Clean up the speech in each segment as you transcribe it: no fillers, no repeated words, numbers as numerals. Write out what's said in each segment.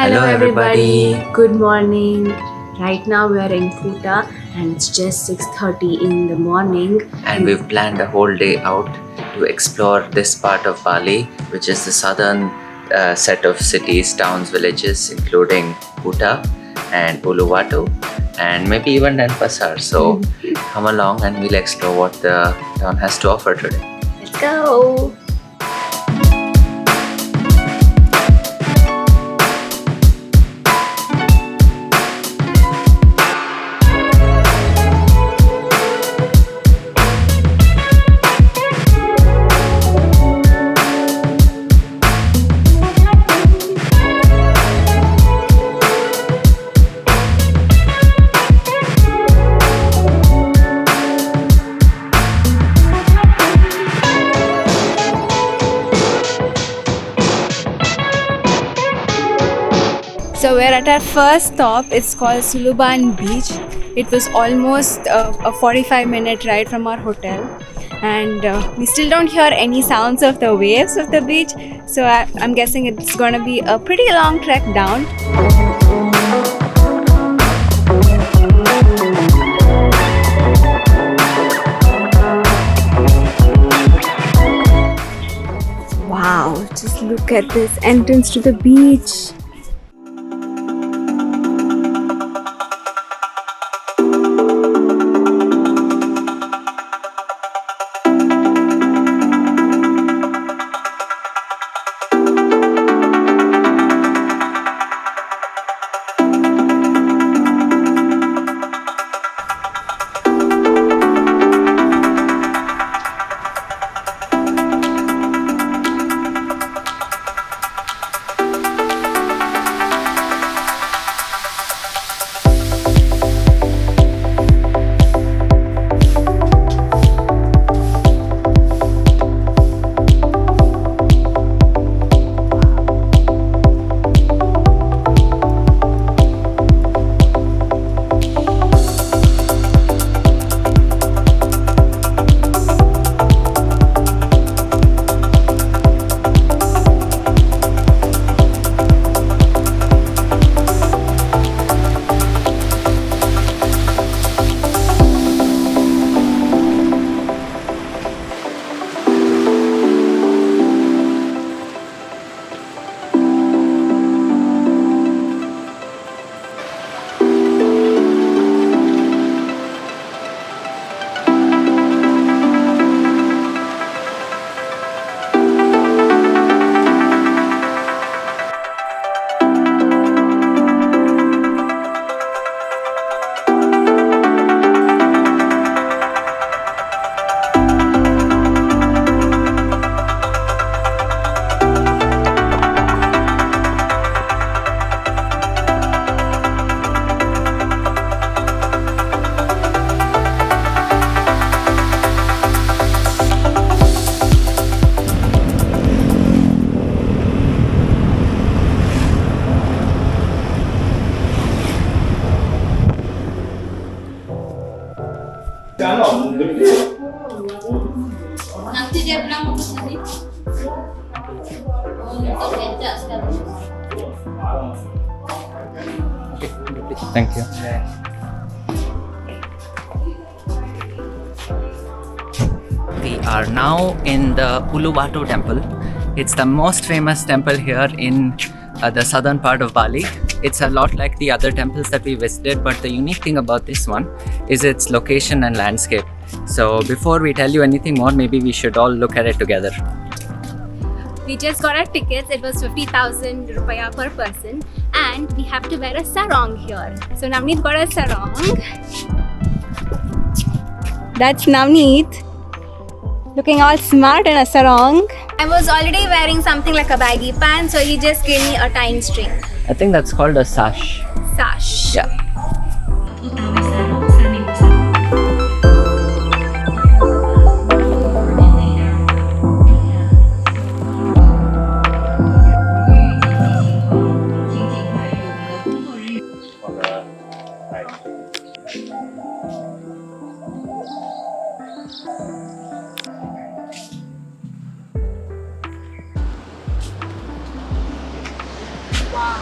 Hello everybody, good morning. Right now we are in Kuta and it's just 6:30 in the morning. And we've planned a whole day out to explore this part of Bali, which is the southern set of cities, towns, villages, including Kuta and Uluwatu and maybe even Denpasar. So come along and we'll explore what the town has to offer today. Let's go! So we're at our first stop. It's called Suluban Beach. It was almost a 45-minute ride from our hotel, and we still don't hear any sounds of the waves of the beach. So I'm guessing it's gonna be a pretty long trek down. Wow, just look at this entrance to the beach. Nanti dia bilang mau sini. Untuk becak sekali. Thank you. We are now in the Uluwatu Temple. It's the most famous temple here in the southern part of Bali. It's a lot like the other temples that we visited, but the unique thing about this one is its location and landscape. So before we tell you anything more, maybe we should all look at it together. We just got our tickets. It was 50,000 rupiah per person, and we have to wear a sarong here. So Navneet got a sarong. That's Navneet, looking all smart in a sarong. I was already wearing something like a baggy pants, so he just gave me a tying string. I think that's called a sash. Sash. Yeah. Wow.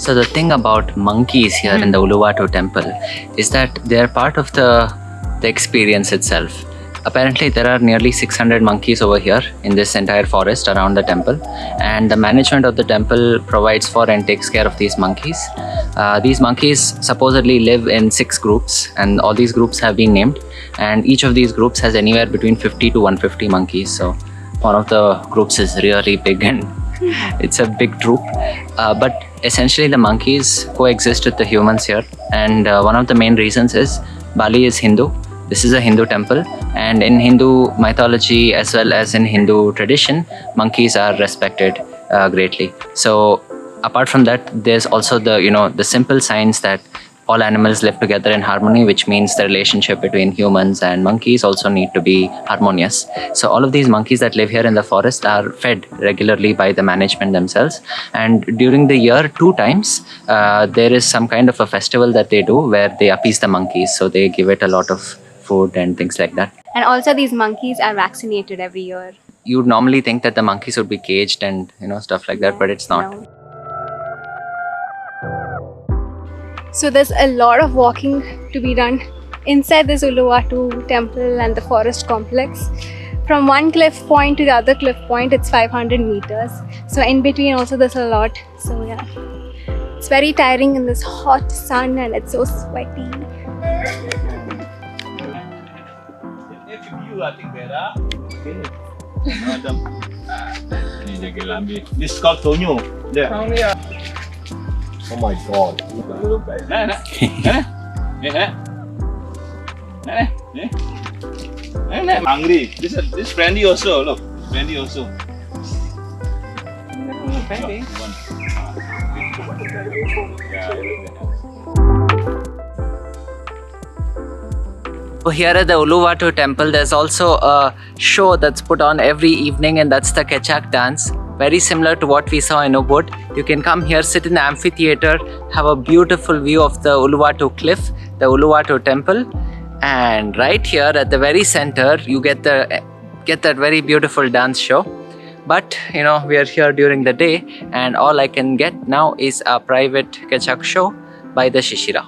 So the thing about monkeys here in the Uluwatu Temple is that they are part of the experience itself. Apparently, there are nearly 600 monkeys over here in this entire forest around the temple, and the management of the temple provides for and takes care of these monkeys. These monkeys supposedly live in 6 groups, and all these groups have been named, and each of these groups has anywhere between 50 to 150 monkeys. So one of the groups is really big and it's a big troop. But essentially the monkeys coexist with the humans here, and one of the main reasons is Bali is Hindu. This is a Hindu temple, and in Hindu mythology as well as in Hindu tradition, monkeys are respected greatly. So apart from that, there's also the simple signs that all animals live together in harmony, which means the relationship between humans and monkeys also need to be harmonious. So all of these monkeys that live here in the forest are fed regularly by the management themselves, and during the year 2 times there is some kind of a festival that they do where they appease the monkeys. So they give it a lot of food and things like that. And also these monkeys are vaccinated every year. You'd normally think that the monkeys would be caged and stuff like that, but it's not. No. So there's a lot of walking to be done inside this Uluwatu Temple and the forest complex. From one cliff point to the other cliff point, it's 500 meters. So in between also there's a lot. So yeah, it's very tiring in this hot sun and it's so sweaty. This is called Tonyo. Oh my god. Hungry. This friendly also. Look, friendly also. Friendly. Here at the Uluwatu Temple, there's also a show that's put on every evening, and that's the Kechak dance. Very similar to what we saw in Ubud. You can come here, sit in the amphitheater, have a beautiful view of the Uluwatu cliff, the Uluwatu Temple, and right here at the very center, you get that very beautiful dance show. But we are here during the day, and all I can get now is a private Kechak show by the Shishira.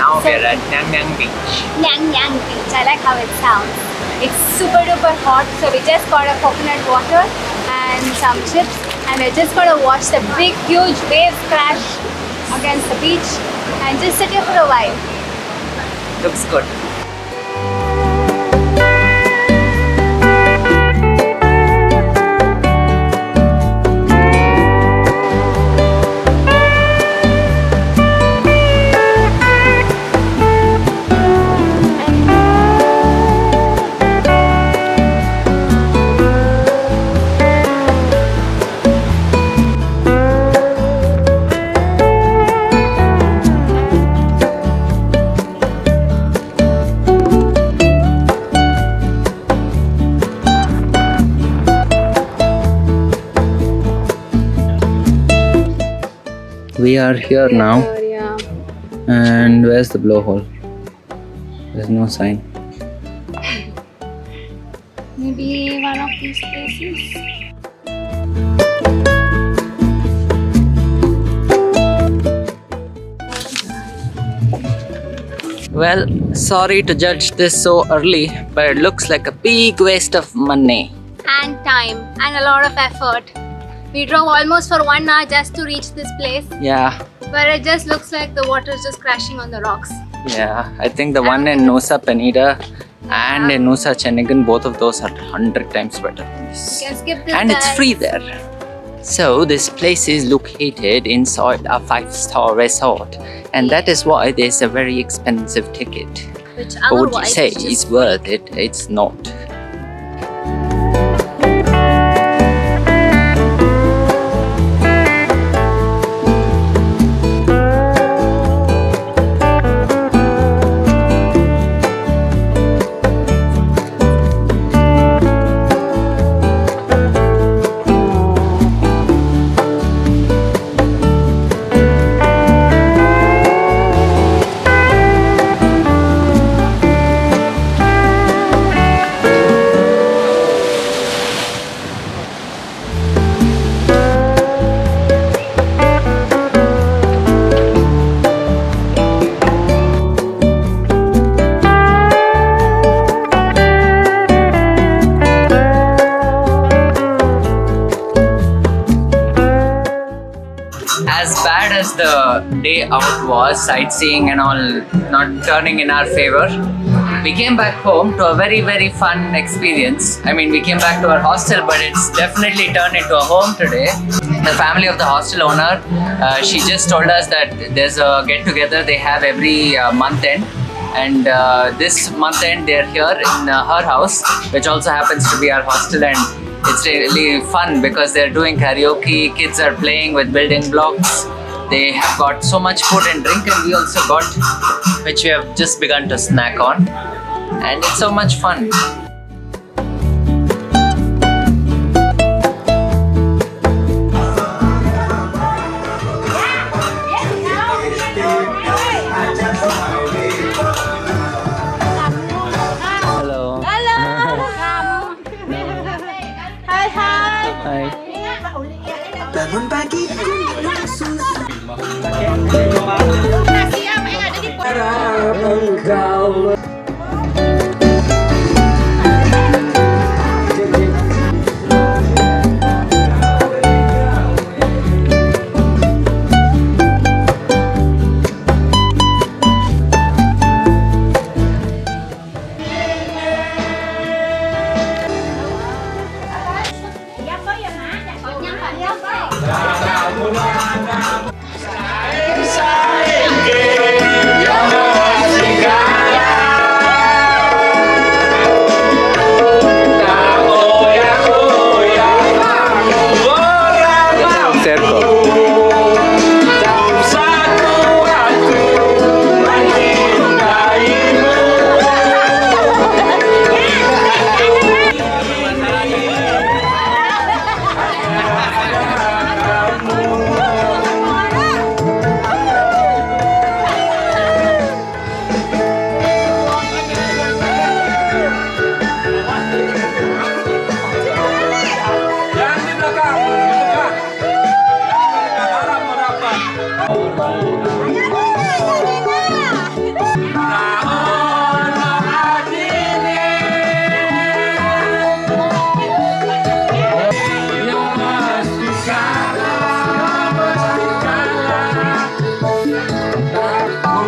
Now we are at Nyang Nyang Beach. Nyang Nyang Beach. I like how it sounds. It's super duper hot, so we just got a coconut water and some chips, and we're just gonna watch the big huge waves crash against the beach and just sit here for a while. Looks good. We are here now. Yeah. And where's the blowhole? There's no sign. Maybe one of these places. Well, sorry to judge this so early, but it looks like a big waste of money. And time and a lot of effort. We drove almost for 1 hour just to reach this place, Yeah, but it just looks like the water is just crashing on the rocks. yeah. I think the one in Nusa Penida and in Nusa Chenigan, both of those are 100 times better than this. You can skip this. And it's guys. free there. So this place is located inside a 5-star resort, and that is why there's a very expensive ticket. Which But would you otherwise say is just it's worth it? It's not. As bad as the day out was, sightseeing and all not turning in our favor, we came back home to a very, very fun experience. I mean, we came back to our hostel, but it's definitely turned into a home today. The family of the hostel owner, she just told us that there's a get-together they have every month end. And this month end, they're here in her house, which also happens to be our hostel, and it's really fun because they're doing karaoke, kids are playing with building blocks. They have got so much food and drink, and we also got, which we have just begun to snack on. And it's so much fun. Hello. Hi. Bangun pagi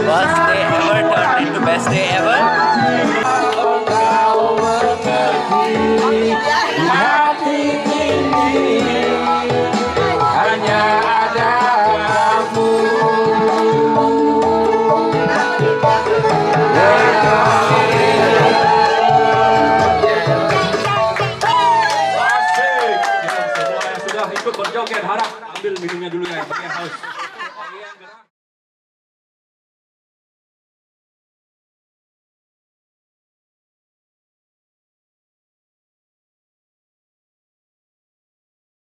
Worst day ever turned into best day ever. Semua yang sudah ikut berjoget harap ambil minumnya dulu ya, pakai haus.